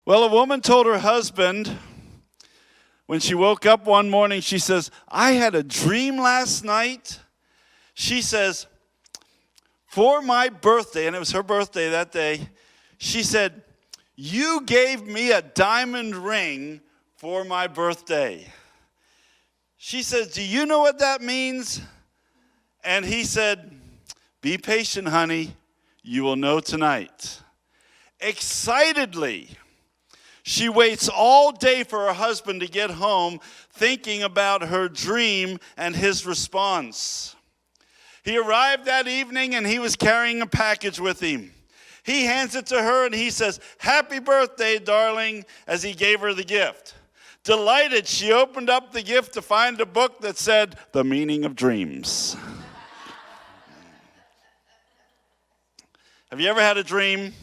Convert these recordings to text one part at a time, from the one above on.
Well, a woman told her husband when she woke up one morning, she says, I had a dream last night. She says, for my birthday, and it was her birthday that day, she said, you gave me a diamond ring for my birthday. She says, do you know what that means? And he said, be patient, honey. You will know tonight. Excitedly, she waits all day for her husband to get home, thinking about her dream and his response. He arrived that evening and he was carrying a package with him. He hands it to her and he says, happy birthday, darling, as he gave her the gift. Delighted, she opened up the gift to find a book that said, The Meaning of Dreams. Have you ever had a dream?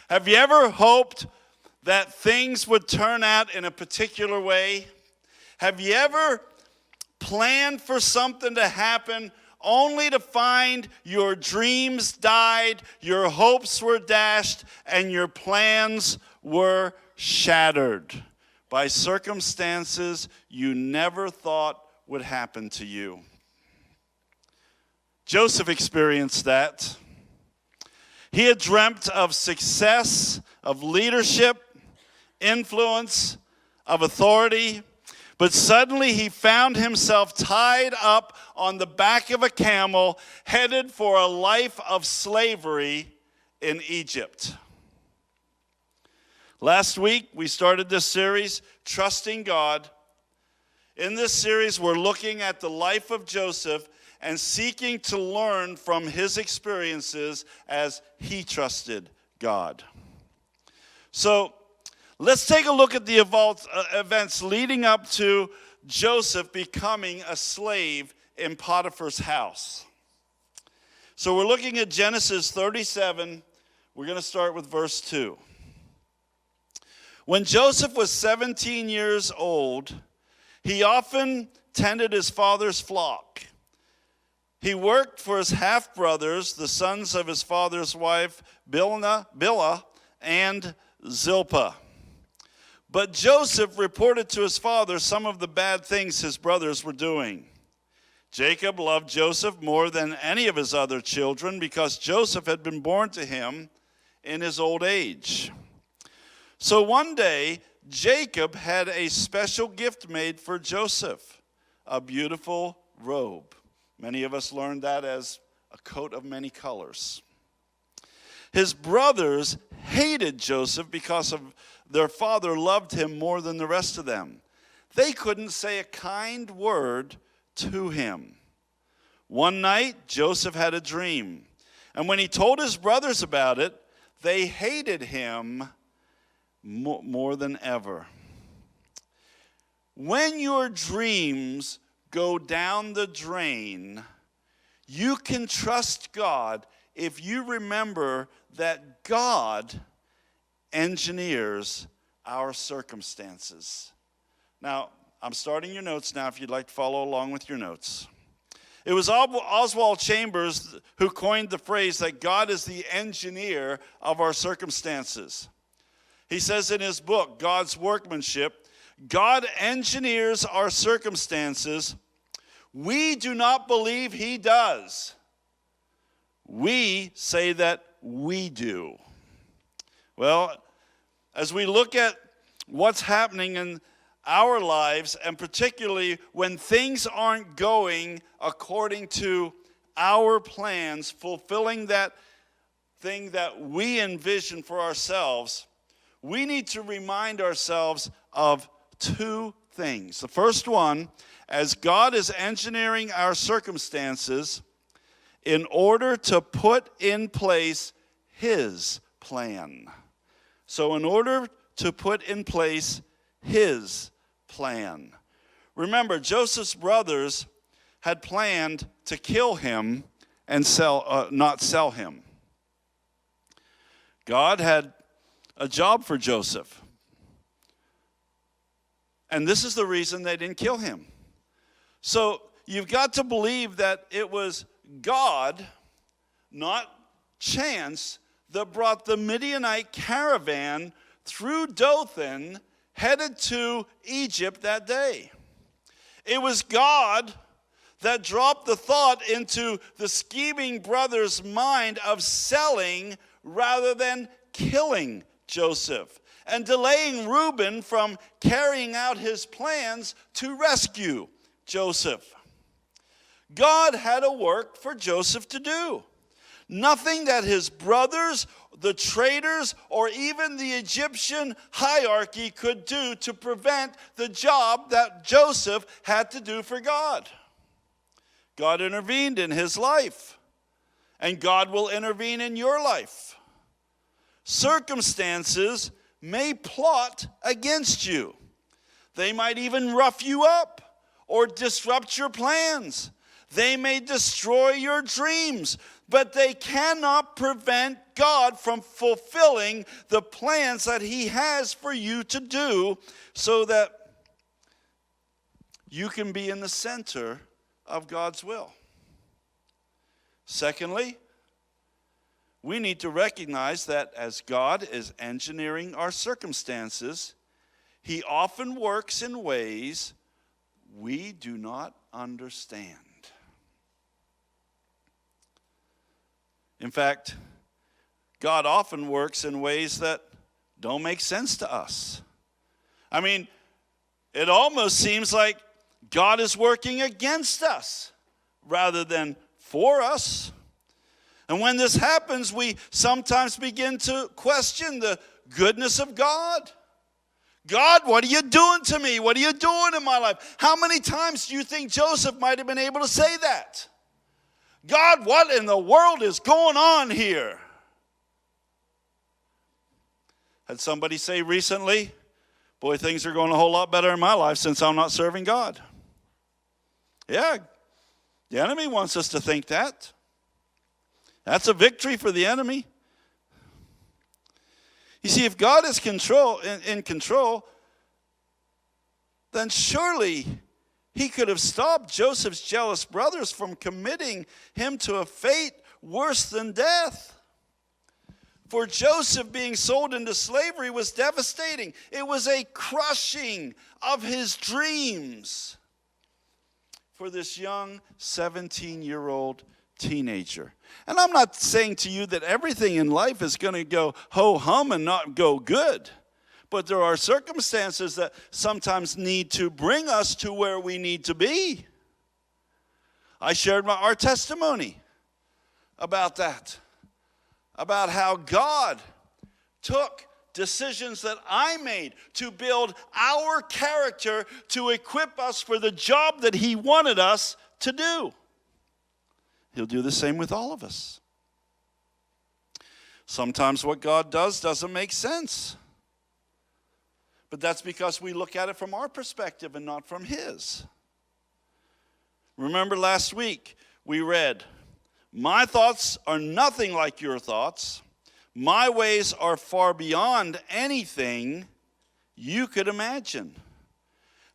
Have you ever hoped that things would turn out in a particular way? Have you ever planned for something to happen only to find your dreams died, your hopes were dashed, and your plans were shattered by circumstances you never thought would happen to you? Joseph experienced that. He had dreamt of success, of leadership, influence, of authority, but suddenly he found himself tied up on the back of a camel, headed for a life of slavery in Egypt. Last week, we started this series, Trusting God. In this series, we're looking at the life of Joseph and seeking to learn from his experiences as he trusted God. So, let's take a look at the events leading up to Joseph becoming a slave in Potiphar's house. So we're looking at Genesis 37. We're going to start with verse 2. When Joseph was 17 years old, he often tended his father's flock. He worked for his half-brothers, the sons of his father's wife, Bilhah and Zilpah. But Joseph reported to his father some of the bad things his brothers were doing. Jacob loved Joseph more than any of his other children because Joseph had been born to him in his old age. So one day, Jacob had a special gift made for Joseph, a beautiful robe. Many of us learned that as a coat of many colors. His brothers hated Joseph because of their father loved him more than the rest of them. They couldn't say a kind word to him. One night, Joseph had a dream, and when he told his brothers about it, they hated him more than ever. When your dreams go down the drain, you can trust God if you remember that God engineers our circumstances. Now, I'm starting your notes now if you'd like to follow along with your notes. It was Oswald Chambers who coined the phrase that God is the engineer of our circumstances. He says in his book, God's Workmanship, God engineers our circumstances. We do not believe he does. We say that we do. Well, as we look at what's happening in our lives, and particularly when things aren't going according to our plans, fulfilling that thing that we envision for ourselves, we need to remind ourselves of two things. The first one, as God is engineering our circumstances in order to put in place his plan. So in order to put in place his plan. Remember, Joseph's brothers had planned to kill him and not sell him. God had a job for Joseph. And this is the reason they didn't kill him. So you've got to believe that it was God, not chance, that brought the Midianite caravan through Dothan, headed to Egypt that day. It was God that dropped the thought into the scheming brother's mind of selling rather than killing Joseph and delaying Reuben from carrying out his plans to rescue Joseph. God had a work for Joseph to do. Nothing that his brothers, the traders, or even the Egyptian hierarchy could do to prevent the job that Joseph had to do for God. God intervened in his life, and God will intervene in your life. Circumstances may plot against you. They might even rough you up or disrupt your plans. They may destroy your dreams, but they cannot prevent God from fulfilling the plans that he has for you to do so that you can be in the center of God's will. Secondly, we need to recognize that as God is engineering our circumstances, he often works in ways we do not understand. In fact, God often works in ways that don't make sense to us. I mean, it almost seems like God is working against us rather than for us. And when this happens, we sometimes begin to question the goodness of God. God, what are you doing to me? What are you doing in my life? How many times do you think Joseph might have been able to say that? God, what in the world is going on here? Had somebody say recently, boy, things are going a whole lot better in my life since I'm not serving God. Yeah, the enemy wants us to think that. That's a victory for the enemy. You see, if God is in control, then surely he could have stopped Joseph's jealous brothers from committing him to a fate worse than death. For Joseph being sold into slavery was devastating. It was a crushing of his dreams for this young 17-year-old teenager. And I'm not saying to you that everything in life is going to go ho-hum and not go good. But there are circumstances that sometimes need to bring us to where we need to be. I shared our testimony about that. About how God took decisions that I made to build our character to equip us for the job that he wanted us to do. He'll do the same with all of us. Sometimes what God does doesn't make sense. But that's because we look at it from our perspective and not from his. Remember last week we read, "My thoughts are nothing like your thoughts. My ways are far beyond anything you could imagine."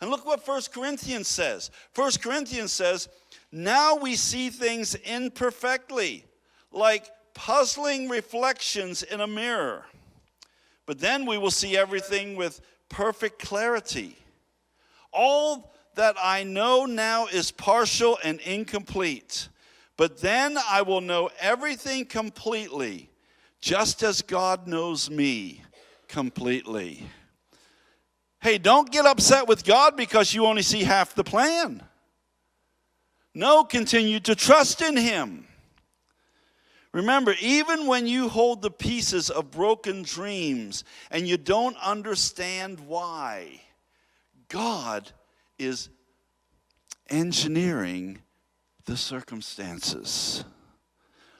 And look what 1 Corinthians says. 1 Corinthians says, "Now we see things imperfectly, like puzzling reflections in a mirror. But then we will see everything with perfect clarity. All that I know now is partial and incomplete. But then I will know everything completely, just as God knows me completely." Hey, don't get upset with God because you only see half the plan. No, continue to trust in him. Remember, even when you hold the pieces of broken dreams and you don't understand why, God is engineering the circumstances.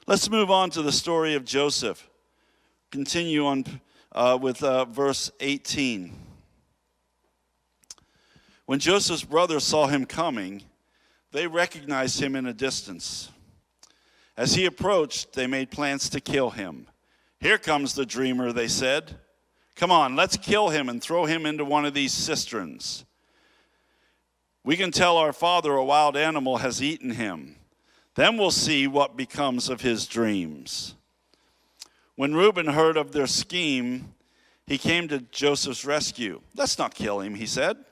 Let's move on to the story of Joseph. Continue on with verse 18. When Joseph's brothers saw him coming, they recognized him in a distance. As he approached, they made plans to kill him. "Here comes the dreamer," they said. "Come on, let's kill him and throw him into one of these cisterns. We can tell our father a wild animal has eaten him. Then we'll see what becomes of his dreams." When Reuben heard of their scheme, he came to Joseph's rescue. "Let's not kill him," he said.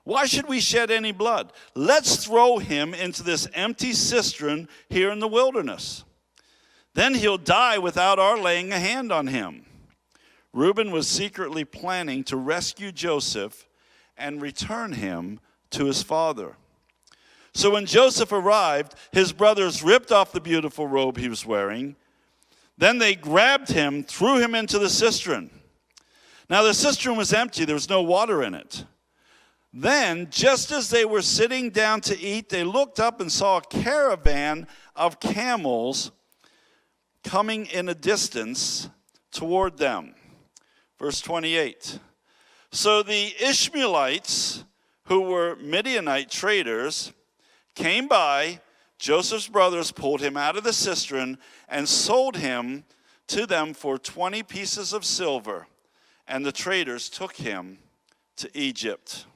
"Why should we shed any blood? Let's throw him into this empty cistern here in the wilderness. Then he'll die without our laying a hand on him." Reuben was secretly planning to rescue Joseph and return him to his father. So when Joseph arrived, his brothers ripped off the beautiful robe he was wearing. Then they grabbed him, threw him into the cistern. Now the cistern was empty, there was no water in it. Then, just as they were sitting down to eat, they looked up and saw a caravan of camels coming in a distance toward them. Verse 28. So the Ishmaelites, who were Midianite traders, came by. Joseph's brothers pulled him out of the cistern and sold him to them for 20 pieces of silver, and the traders took him to Egypt.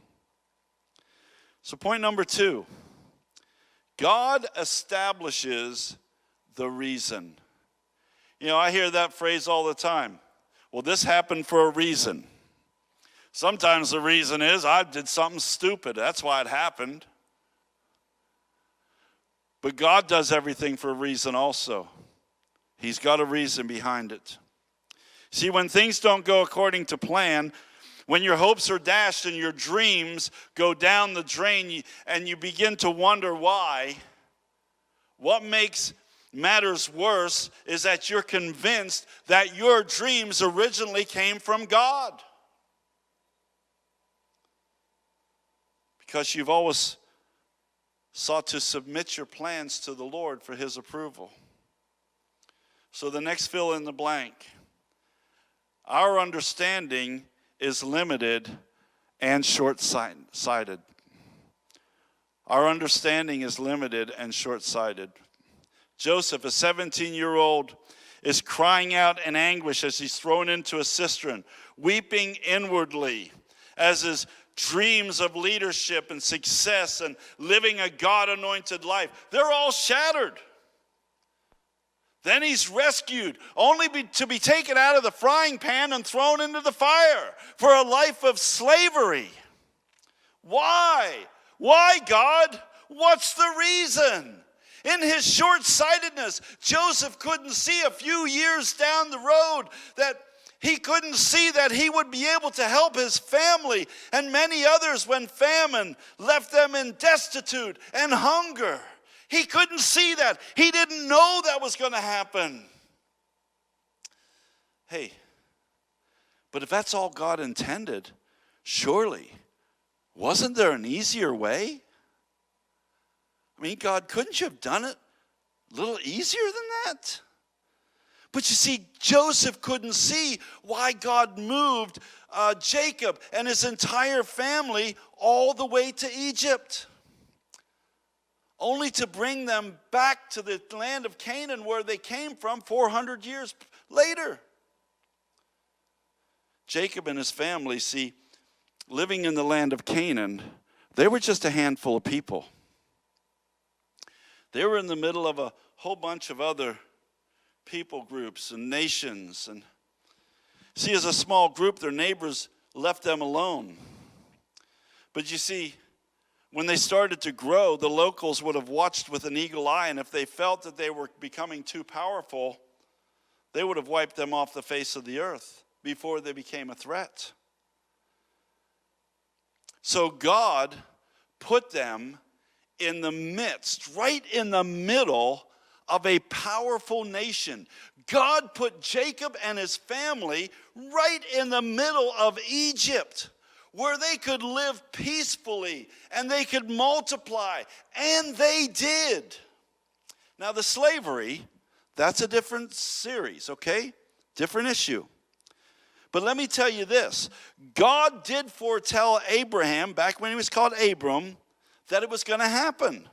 So point number 2, God establishes the reason. You know, I hear that phrase all the time. Well, this happened for a reason. Sometimes the reason is I did something stupid. That's why it happened. But God does everything for a reason also. He's got a reason behind it. See, when things don't go according to plan, when your hopes are dashed and your dreams go down the drain and you begin to wonder why, what makes matters worse is that you're convinced that your dreams originally came from God. Because you've always sought to submit your plans to the Lord for His approval. So the next fill in the blank. Our understanding is limited and short-sighted. Our understanding is limited and short-sighted. Joseph, a 17-year-old, is crying out in anguish as he's thrown into a cistern, weeping inwardly as his dreams of leadership and success and living a God-anointed life, they're all shattered. Then he's rescued, only to be taken out of the frying pan and thrown into the fire for a life of slavery. Why? Why, God? What's the reason? In his short-sightedness, Joseph couldn't see a few years down the road that he couldn't see that he would be able to help his family and many others when famine left them in destitute and hunger. He couldn't see that. He didn't know that was going to happen. Hey, but if that's all God intended, surely, wasn't there an easier way? I mean, God, couldn't you have done it a little easier than that? But you see, Joseph couldn't see why God moved Jacob and his entire family all the way to Egypt, only to bring them back to the land of Canaan where they came from 400 years later. Jacob and his family, see, living in the land of Canaan, they were just a handful of people. They were in the middle of a whole bunch of other people groups and nations. And see, as a small group, their neighbors left them alone. But you see, when they started to grow, the locals would have watched with an eagle eye, and if they felt that they were becoming too powerful, they would have wiped them off the face of the earth before they became a threat. So God put them in the midst, right in the middle of a powerful nation. God put Jacob and his family right in the middle of Egypt, where they could live peacefully and they could multiply, and they did. Now the slavery, that's a different series, okay? Different issue. But let me tell you this, God did foretell Abraham, back when he was called Abram, that it was going to happen.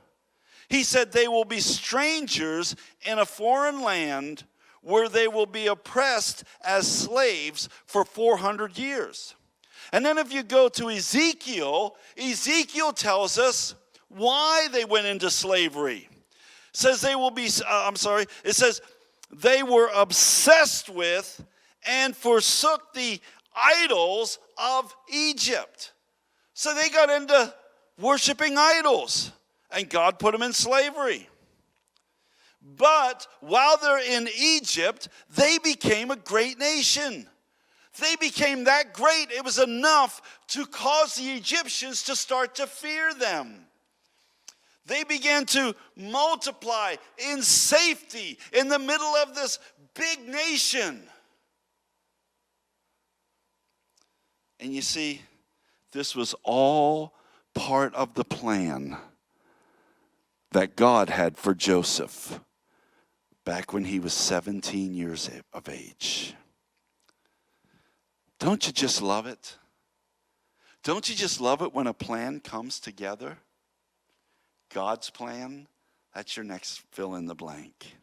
He said they will be strangers in a foreign land where they will be oppressed as slaves for 400 years. And then if you go to Ezekiel, Ezekiel tells us why they went into slavery. It says they will be, it says they were obsessed with and forsook the idols of Egypt. So they got into worshiping idols, and God put them in slavery. But while they're in Egypt, they became a great nation. They became that great, it was enough to cause the Egyptians to start to fear them. They began to multiply in safety in the middle of this big nation. And you see, this was all part of the plan that God had for Joseph back when he was 17 years of age. Don't you just love it? Don't you just love it when a plan comes together? God's plan, that's your next fill in the blank.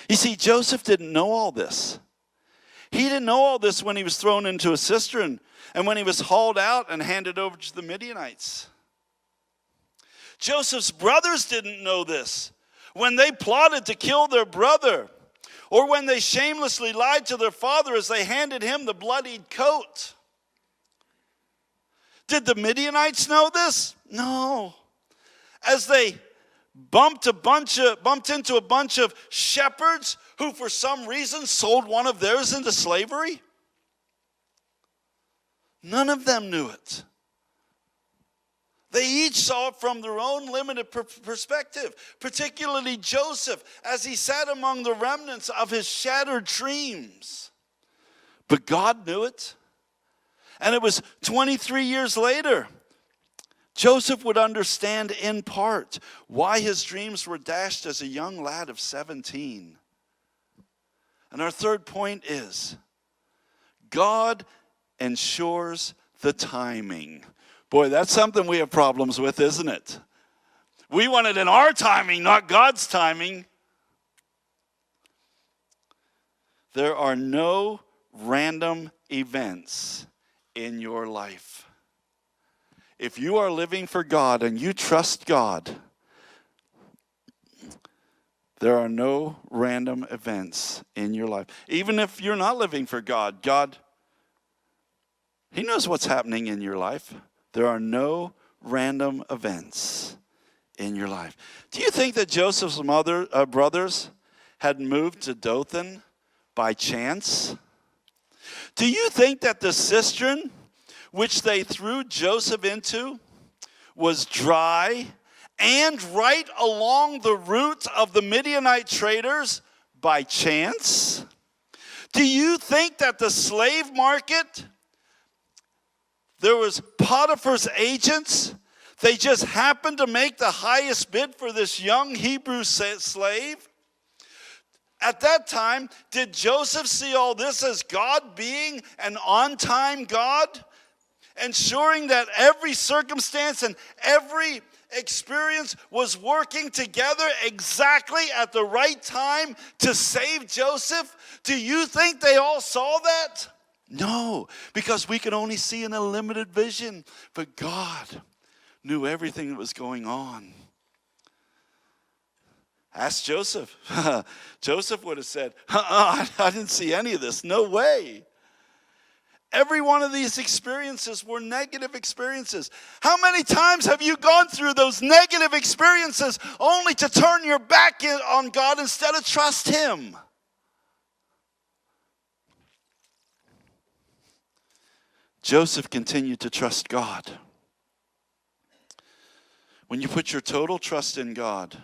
You see, Joseph didn't know all this. He didn't know all this when he was thrown into a cistern and when he was hauled out and handed over to the Midianites. Joseph's brothers didn't know this when they plotted to kill their brother, or when they shamelessly lied to their father as they handed him the bloodied coat. Did the Midianites know this? No. As they bumped into a bunch of shepherds who for some reason sold one of theirs into slavery? None of them knew it. They each saw it from their own limited perspective, particularly Joseph as he sat among the remnants of his shattered dreams. But God knew it. And it was 23 years later, Joseph would understand in part why his dreams were dashed as a young lad of 17. And our third point is, God ensures the timing. Boy, that's something we have problems with, isn't it? We want it in our timing, not God's timing. There are no random events in your life. If you are living for God and you trust God, there are no random events in your life. Even if you're not living for God, God, He knows what's happening in your life. There are no random events in your life. Do you think that Joseph's brothers had moved to Dothan by chance? Do you think that the cistern which they threw Joseph into was dry and right along the route of the Midianite traders by chance? Do you think that the slave market, there was Potiphar's agents, they just happened to make the highest bid for this young Hebrew slave? At that time, did Joseph see all this as God being an on-time God? Ensuring that every circumstance and every experience was working together exactly at the right time to save Joseph? Do you think they all saw that? No, because we can only see in a limited vision. But God knew everything that was going on. Ask Joseph. Joseph would have said, I didn't see any of this. No way. Every one of these experiences were negative experiences. How many times have you gone through those negative experiences only to turn your back on God instead of trust Him? Joseph continued to trust God. When you put your total trust in God,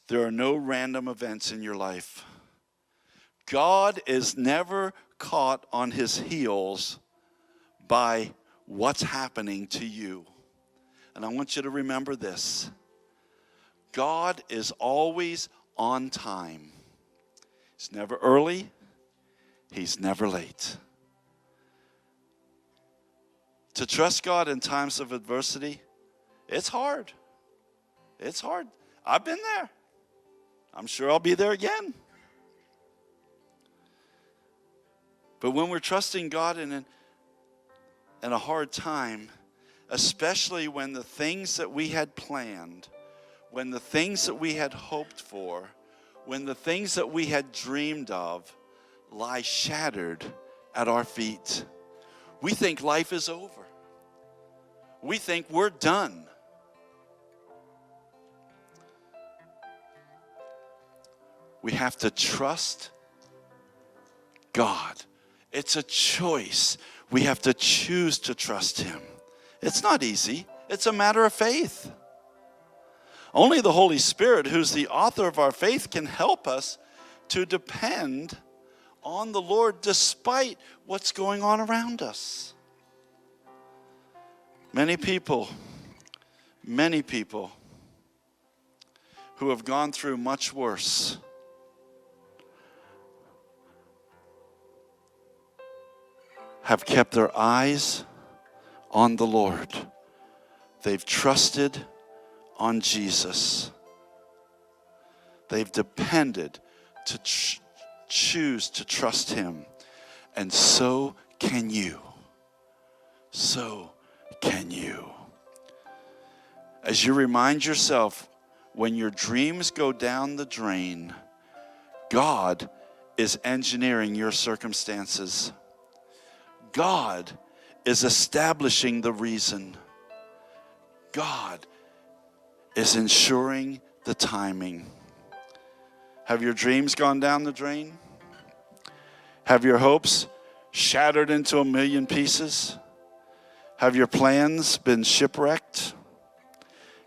there are no random events in your life. God is never caught on His heels by what's happening to you. And I want you to remember this. God is always on time. He's never early. He's never late. To trust God in times of adversity, it's hard. It's hard. I've been there. I'm sure I'll be there again. But when we're trusting God in a hard time, especially when the things that we had planned, when the things that we had hoped for, when the things that we had dreamed of lie shattered at our feet. We think life is over. We think we're done. We have to trust God. It's a choice. We have to choose to trust Him. It's not easy. It's a matter of faith. Only the Holy Spirit, who's the author of our faith, can help us to depend on the Lord despite what's going on around us. Many people who have gone through much worse have kept their eyes on the Lord. They've trusted on Jesus. They've depended to choose to trust Him. And so can you. So can you. As you remind yourself, when your dreams go down the drain, God is engineering your circumstances. God is establishing the reason. God is ensuring the timing. Have your dreams gone down the drain? Have your hopes shattered into a million pieces? Have your plans been shipwrecked?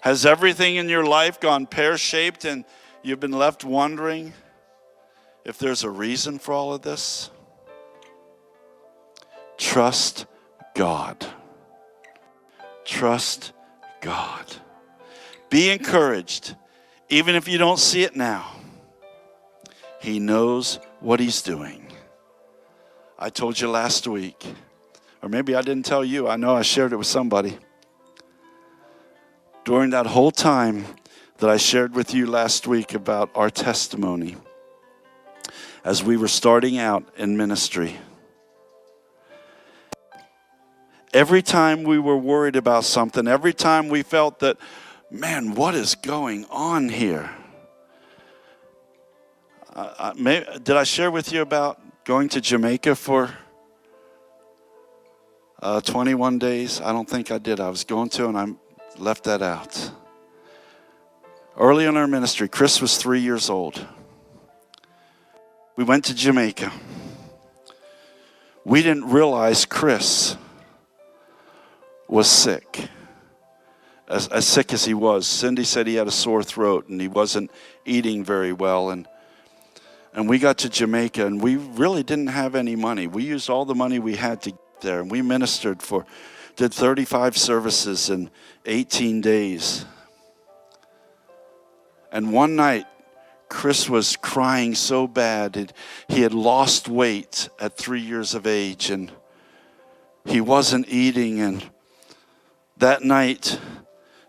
Has everything in your life gone pear-shaped and you've been left wondering if there's a reason for all of this? Trust God. Trust God. Be encouraged, even if you don't see it now. He knows what He's doing. I told you last week, or maybe I didn't tell you. I know I shared it with somebody. During that whole time that I shared with you last week about our testimony, as we were starting out in ministry, every time we were worried about something, every time we felt that, man, what is going on here? Did I share with you about going to Jamaica for 21 days? I don't think I did. I was going to, and I left that out. Early in our ministry, Chris was 3 years old. We went to Jamaica. We didn't realize Chris was sick. As sick as he was. Cindy said he had a sore throat and he wasn't eating very well. And we got to Jamaica and we really didn't have any money. We used all the money we had to get there, and we ministered did 35 services in 18 days. And one night, Chris was crying so bad. He had lost weight at 3 years of age, and he wasn't eating. And that night,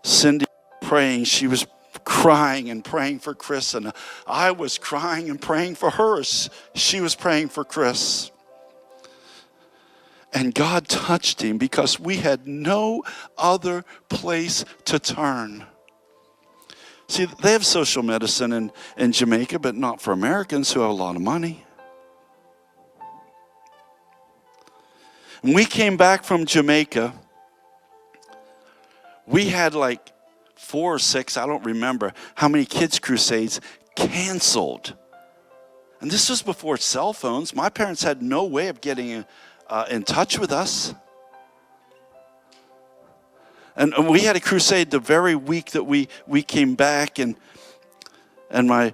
Cindy was praying. She was crying and praying for Chris, and I was crying and praying for her as she was praying for Chris. And God touched him because we had no other place to turn. See, they have social medicine in Jamaica, but not for Americans who have a lot of money. When we came back from Jamaica, we had like 4 or 6, I don't remember how many kids' crusades canceled. And this was before cell phones. My parents had no way of getting in touch with us. And we had a crusade the very week that we came back, and I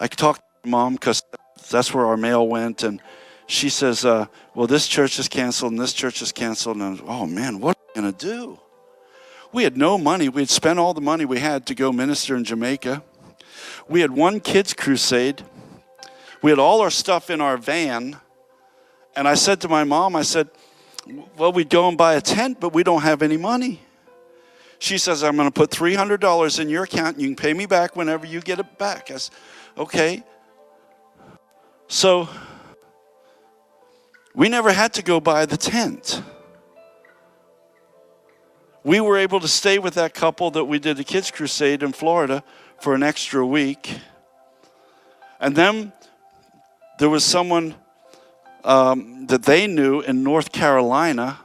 talked to my mom because that's where our mail went, and she says, well, this church is canceled and this church is canceled. And I was, oh man, what are we going to do? We had no money. We had spent all the money we had to go minister in Jamaica. We had one kids' crusade. We had all our stuff in our van. And I said to my mom, I said, well, we'd go and buy a tent, but we don't have any money. She says, I'm going to put $300 in your account, and you can pay me back whenever you get it back. I said, okay. So we never had to go buy the tent. We were able to stay with that couple that we did the kids' crusade in Florida for an extra week. And then there was someone that they knew in North Carolina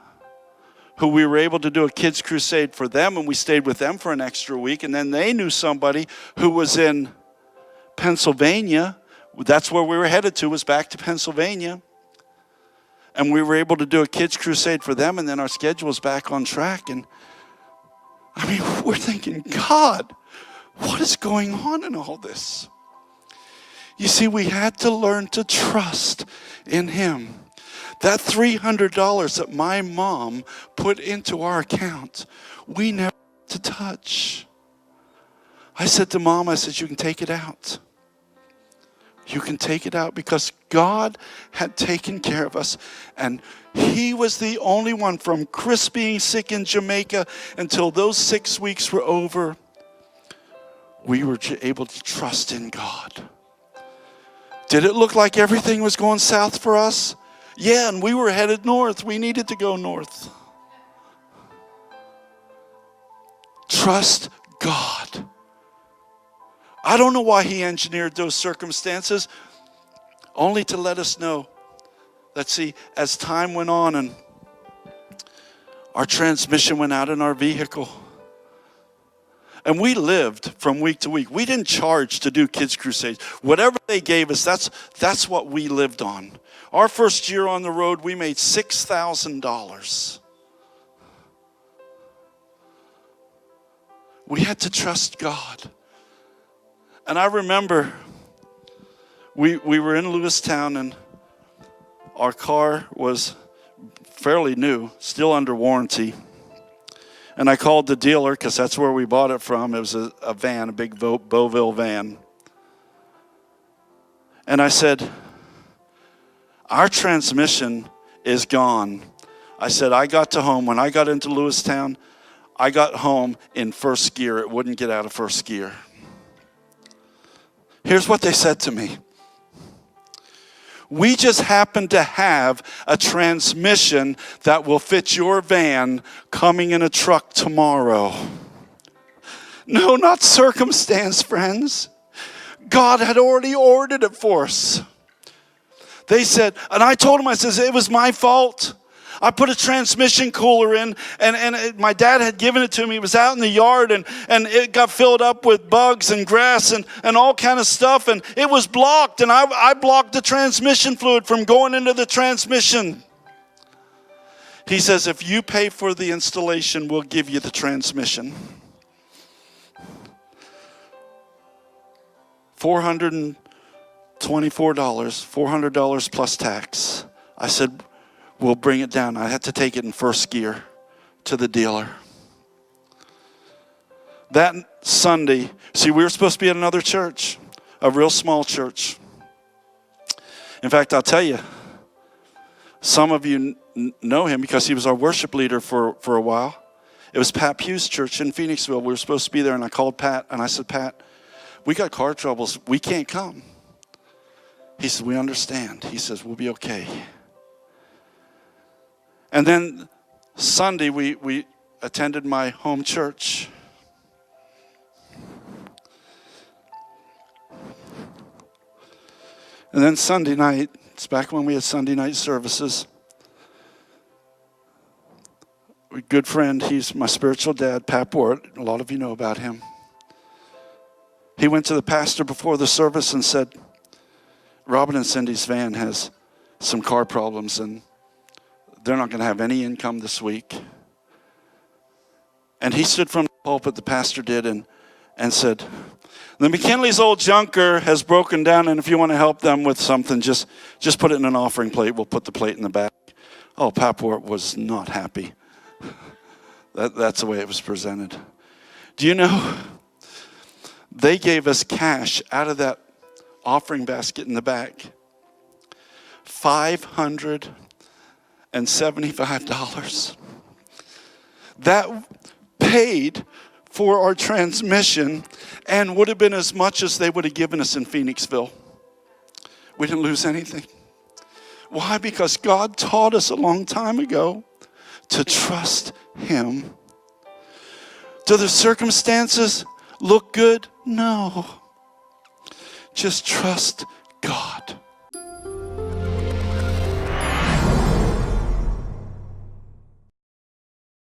who we were able to do a kids crusade for them, and we stayed with them for an extra week. And then they knew somebody who was in Pennsylvania. That's where we were headed to, was back to Pennsylvania. And we were able to do a kids crusade for them, and then our schedule was back on track. And I mean, we're thinking, God, what is going on in all this? You see, we had to learn to trust in Him. That $300 that my mom put into our account, we never had to touch. I said to Mom, I said, you can take it out. You can take it out, because God had taken care of us. And He was the only one, from Chris being sick in Jamaica until those 6 weeks were over, we were able to trust in God. Did it look like everything was going south for us? Yeah, and we were headed north. We needed to go north. Trust God. I don't know why He engineered those circumstances, only to let us know that, see, as time went on and our transmission went out in our vehicle, and we lived from week to week. We didn't charge to do kids crusades. Whatever they gave us, that's what we lived on. Our first year on the road, we made $6,000. We had to trust God. And I remember we were in Lewistown, and our car was fairly new, still under warranty. And I called the dealer, because that's where we bought it from. It was a van, a big Beauville van. And I said, our transmission is gone. I said, I got to home. When I got into Lewistown, I got home in first gear. It wouldn't get out of first gear. Here's what they said to me. We just happen to have a transmission that will fit your van coming in a truck tomorrow. No, not circumstance, friends. God had already ordered it for us. They said, and I told them, I said, it was my fault. I put a transmission cooler in, and my dad had given it to me. It was out in the yard, and it got filled up with bugs and grass and all kind of stuff, and it was blocked, and I blocked the transmission fluid from going into the transmission. He says, if you pay for the installation, we'll give you the transmission. $424, $400 plus tax. I said, we'll bring it down. I had to take it in first gear to the dealer. That Sunday, see, we were supposed to be at another church, a real small church. In fact, I'll tell you, some of you know him because he was our worship leader for a while. It was Pat Pugh's church in Phoenixville. We were supposed to be there, and I called Pat, and I said, Pat, we got car troubles. We can't come. He said, we understand. He says, we'll be okay. And then Sunday, we attended my home church. And then Sunday night, it's back when we had Sunday night services. A good friend, he's my spiritual dad, Pat Bort. A lot of you know about him. He went to the pastor before the service and said, Robin and Cindy's van has some car problems, and they're not going to have any income this week. And he stood from the pulpit, the pastor did, and said, the McKinley's old junker has broken down, and if you want to help them with something, just put it in an offering plate. We'll put the plate in the back. Oh, Paport was not happy. That's the way it was presented. Do you know, they gave us cash out of that offering basket in the back. $575. That paid for our transmission and would have been as much as they would have given us in Phoenixville. We didn't lose anything. Why? Because God taught us a long time ago to trust Him. Do the circumstances look good? No. Just trust